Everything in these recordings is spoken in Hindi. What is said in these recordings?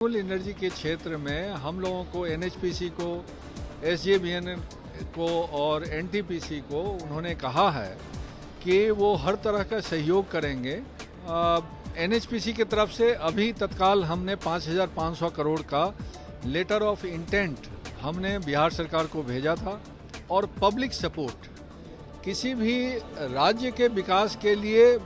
रिन्यूएबल एनर्जी के क्षेत्र में हम लोगों को एनएचपीसी को, एसजेवीएन को और एनटीपीसी को उन्होंने कहा है कि वो हर तरह का सहयोग करेंगे। एनएचपीसी की तरफ से अभी तत्काल हमने 5,500 करोड़ का लेटर ऑफ इंटेंट हमने बिहार सरकार को भेजा था। और पब्लिक सपोर्ट किसी भी राज्य के विकास के लिए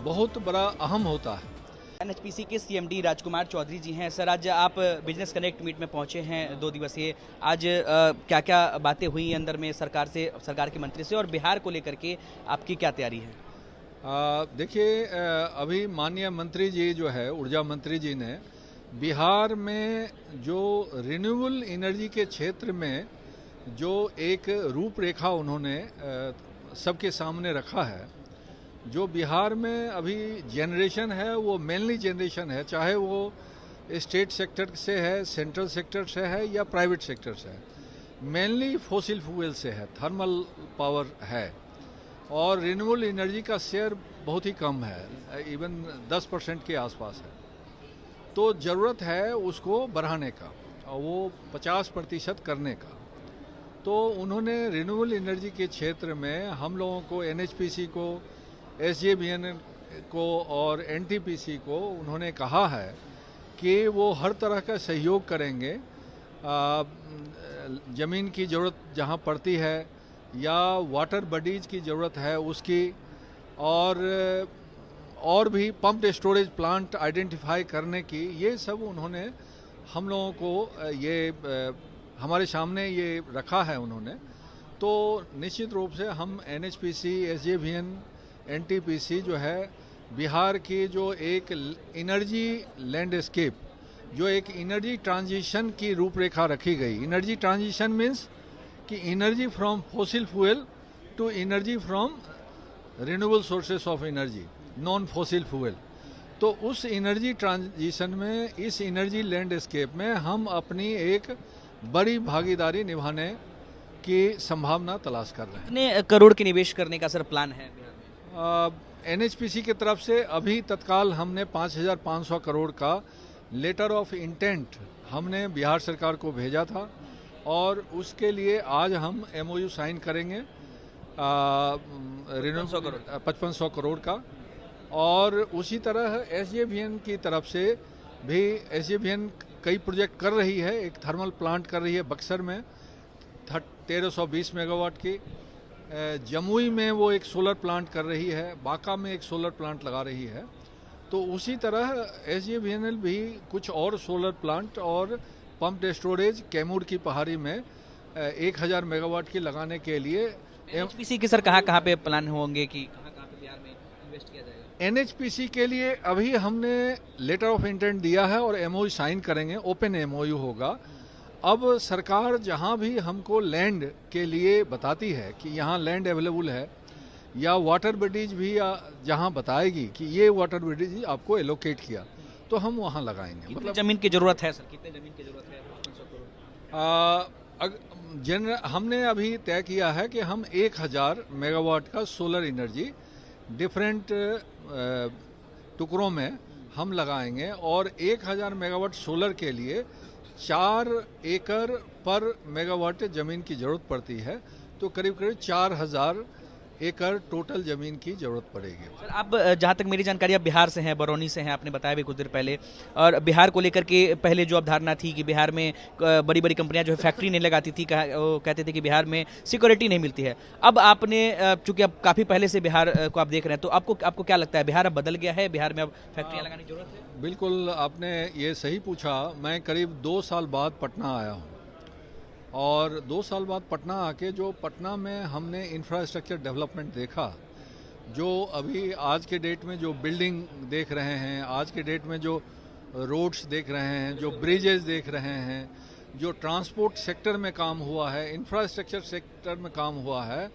बहुत बड़ा अहम होता है। एनएचपीसी के सीएमडी राजकुमार चौधरी जी हैं। सर, आज आप बिजनेस कनेक्ट मीट में पहुंचे हैं 2 दिवसीय। आज क्या क्या बातें हुई अंदर में सरकार के मंत्री से, और बिहार को लेकर के आपकी क्या तैयारी है? देखिए, अभी माननीय मंत्री जी जो है, ऊर्जा मंत्री जी ने बिहार में जो रिन्यूएबल एनर्जी के क्षेत्र में जो एक रूपरेखा उन्होंने सबके सामने रखा है। जो बिहार में अभी जनरेशन है वो मेनली जनरेशन है, चाहे वो स्टेट सेक्टर से है, सेंट्रल सेक्टर से है या प्राइवेट सेक्टर से है, मेनली फॉसिल फ्यूल से है, थर्मल पावर है। और रिन्यूएबल एनर्जी का शेयर बहुत ही कम है, इवन 10% के आसपास है। तो ज़रूरत है उसको बढ़ाने का और वो 50% करने का। तो उन्होंने रिन्यूएबल एनर्जी के क्षेत्र में हम लोगों को, एनएचपीसी को, एसजेवीएन को और एनटीपीसी को उन्होंने कहा है कि वो हर तरह का सहयोग करेंगे। ज़मीन की ज़रूरत जहाँ पड़ती है या वाटर बॉडीज की ज़रूरत है उसकी, और भी पंप्ड स्टोरेज प्लांट आइडेंटिफाई करने की, ये सब उन्होंने हम लोगों को हमारे सामने ये रखा है उन्होंने। तो निश्चित रूप से हम एनएचपीसी, एसजेवीएन, एनटीपीसी जो है, बिहार की जो एक एनर्जी लैंडस्केप, जो एक एनर्जी ट्रांजिशन की रूपरेखा रखी गई। एनर्जी ट्रांजिशन मीन्स कि energy from fossil fuel to energy from renewable sources of energy, non fossil fuel. तो उस एनर्जी ट्रांजिशन में, इस एनर्जी लैंडस्केप में हम अपनी एक बड़ी भागीदारी निभाने की संभावना तलाश कर रहे हैं। कितने करोड़ के निवेश करने का सर प्लान है? एनएचपीसी की तरफ से अभी तत्काल हमने 5,500 करोड़ का लेटर ऑफ इंटेंट हमने बिहार सरकार को भेजा था और उसके लिए आज हम एमओयू साइन करेंगे 5500 करोड़ का। और उसी तरह एसजेवीएन की तरफ से भी, एसजेवीएन कई प्रोजेक्ट कर रही है। एक थर्मल प्लांट कर रही है बक्सर में 1320 मेगावाट की, जमुई में वो एक सोलर प्लांट कर रही है, बांका में एक सोलर प्लांट लगा रही है। तो उसी तरह एसजेवीएनएल भी कुछ और सोलर प्लांट और पंप्ड स्टोरेज कैमूर की पहाड़ी में 1000 मेगावाट की लगाने के लिए। एनएचपीसी के सर कहाँ पे प्लान होंगे कि कहाँ पे बिहार में इन्वेस्ट किया जाएगा? एनएचपीसी के लिए अभी हमने लेटर ऑफ इंटेंट दिया है और एमओयू साइन करेंगे, ओपन एमओयू होगा। अब सरकार जहां भी हमको लैंड के लिए बताती है कि यहाँ लैंड अवेलेबल है, या वाटर बॉडीज भी जहां बताएगी कि ये वाटर बॉडीज आपको एलोकेट किया, तो हम वहां लगाएंगे। मतलब जमीन की जरूरत है सर? कितने जमीन की जरूरत है? हमने अभी तय किया है कि हम 1000 मेगावाट का सोलर एनर्जी डिफरेंट टुकड़ों में हम लगाएंगे। और 1000 मेगावाट सोलर के लिए 4 एकड़ पर मेगावाट जमीन की जरूरत पड़ती है। तो करीब करीब 4000 एकड़ टोटल जमीन की जरूरत पड़ेगी। सर, आप जहाँ तक मेरी जानकारी, आप बिहार से हैं, बरौनी से हैं, आपने बताया भी कुछ देर पहले। और बिहार को लेकर के पहले जो अवधारणा थी कि बिहार में बड़ी बड़ी कंपनियां जो है फैक्ट्री नहीं लगाती थी, वो कहते थे कि बिहार में सिक्योरिटी नहीं मिलती है। अब आपने, चूंकि अब काफ़ी पहले से बिहार को आप देख रहे हैं, तो आपको क्या लगता है, बिहार अब बदल गया है? बिहार में अब फैक्ट्रियाँ लगाने की जरूरत है? बिल्कुल, आपने ये सही पूछा। मैं करीब 2 साल बाद पटना आया हूँ, और 2 साल बाद पटना आके जो पटना में हमने इंफ्रास्ट्रक्चर डेवलपमेंट देखा, जो अभी आज के डेट में जो बिल्डिंग देख रहे हैं, आज के डेट में जो रोड्स देख रहे हैं, जो ब्रिजेस देख रहे हैं, जो ट्रांसपोर्ट सेक्टर में काम हुआ है, इंफ्रास्ट्रक्चर सेक्टर में काम हुआ है,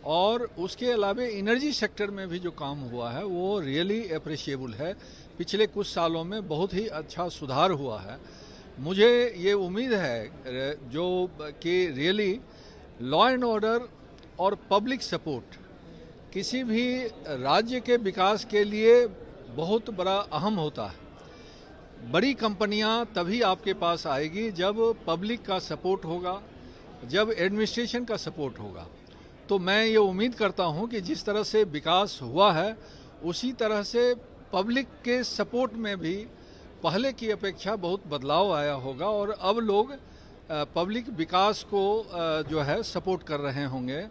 और उसके अलावा एनर्जी सेक्टर में भी जो काम हुआ है, वो रियली अप्रिशिएबल है। पिछले कुछ सालों में बहुत ही अच्छा सुधार हुआ है। मुझे ये उम्मीद है जो कि रियली लॉ एंड ऑर्डर और पब्लिक सपोर्ट किसी भी राज्य के विकास के लिए बहुत बड़ा अहम होता है। बड़ी कंपनियां तभी आपके पास आएगी जब पब्लिक का सपोर्ट होगा, जब एडमिनिस्ट्रेशन का सपोर्ट होगा। तो मैं ये उम्मीद करता हूं कि जिस तरह से विकास हुआ है उसी तरह से पब्लिक के सपोर्ट में भी पहले की अपेक्षा बहुत बदलाव आया होगा और अब लोग पब्लिक विकास को जो है सपोर्ट कर रहे होंगे।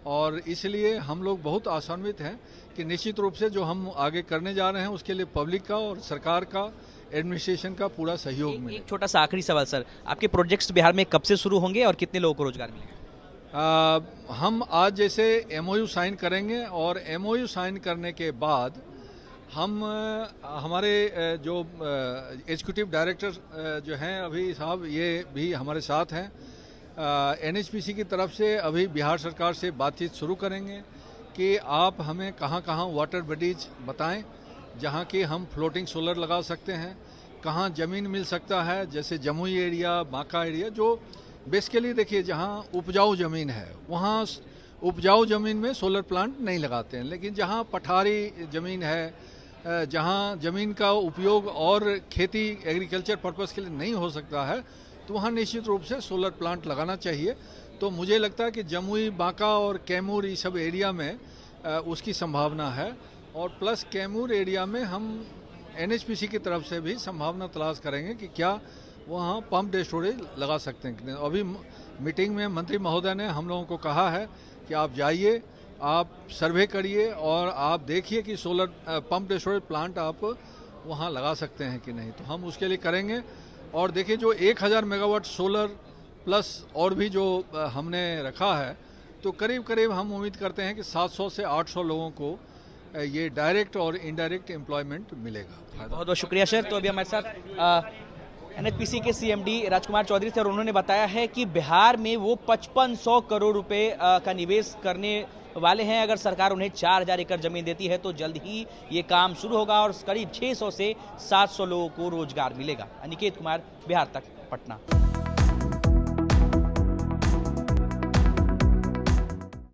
और इसलिए हम लोग बहुत आशान्वित हैं कि निश्चित रूप से जो हम आगे करने जा रहे हैं उसके लिए पब्लिक का और सरकार का, एडमिनिस्ट्रेशन का पूरा सहयोग मिले। एक छोटा सा आखिरी सवाल सर, आपके प्रोजेक्ट्स बिहार में कब से शुरू होंगे और कितने लोगों को रोजगार मिलेगा? हम आज जैसे एमओयू साइन करेंगे और एमओयू साइन करने के बाद हम हमारे जो एग्जीक्यूटिव डायरेक्टर जो हैं अभी साहब, ये भी हमारे साथ हैं। एनएचपीसी की तरफ से अभी बिहार सरकार से बातचीत शुरू करेंगे कि आप हमें कहाँ कहाँ वाटर बॉडीज बताएं जहाँ की हम फ्लोटिंग सोलर लगा सकते हैं, कहाँ ज़मीन मिल सकता है, जैसे जमुई एरिया, बांका एरिया, जो बेसिकली देखिए जहाँ उपजाऊ ज़मीन है वहाँ उपजाऊ ज़मीन में सोलर प्लांट नहीं लगाते हैं, लेकिन जहाँ पठारी ज़मीन है, जहाँ ज़मीन का उपयोग और खेती एग्रीकल्चर पर्पस के लिए नहीं हो सकता है, तो वहाँ निश्चित रूप से सोलर प्लांट लगाना चाहिए। तो मुझे लगता है कि जमुई, बांका और कैमूर ये सब एरिया में उसकी संभावना है। और प्लस कैमूर एरिया में हम एनएचपीसी की तरफ से भी संभावना तलाश करेंगे कि क्या वहाँ पंप स्टोरेज लगा सकते हैं कि नहीं। अभी मीटिंग में मंत्री महोदय ने हम लोगों को कहा है कि आप जाइए, आप सर्वे करिए और आप देखिए कि सोलर पंप स्टोरेज प्लांट आप वहाँ लगा सकते हैं कि नहीं। तो हम उसके लिए करेंगे। और देखिए जो 1000 मेगावाट सोलर प्लस और भी जो हमने रखा है, तो करीब करीब हम उम्मीद करते हैं कि 700 से 800 लोगों को ये डायरेक्ट और इनडायरेक्ट एम्प्लॉयमेंट मिलेगा। बहुत बहुत शुक्रिया सर। तो अभी हमारे साथ एनएचपीसी के सीएमडी राजकुमार चौधरी सर, उन्होंने बताया है कि बिहार में वो 5500 करोड़ रुपए का निवेश करने वाले हैं। अगर सरकार उन्हें 4000 एकड़ जमीन देती है तो जल्द ही ये काम शुरू होगा और करीब 600 से 700 लोगों को रोजगार मिलेगा। अनिकेत कुमार, बिहार तक, पटना।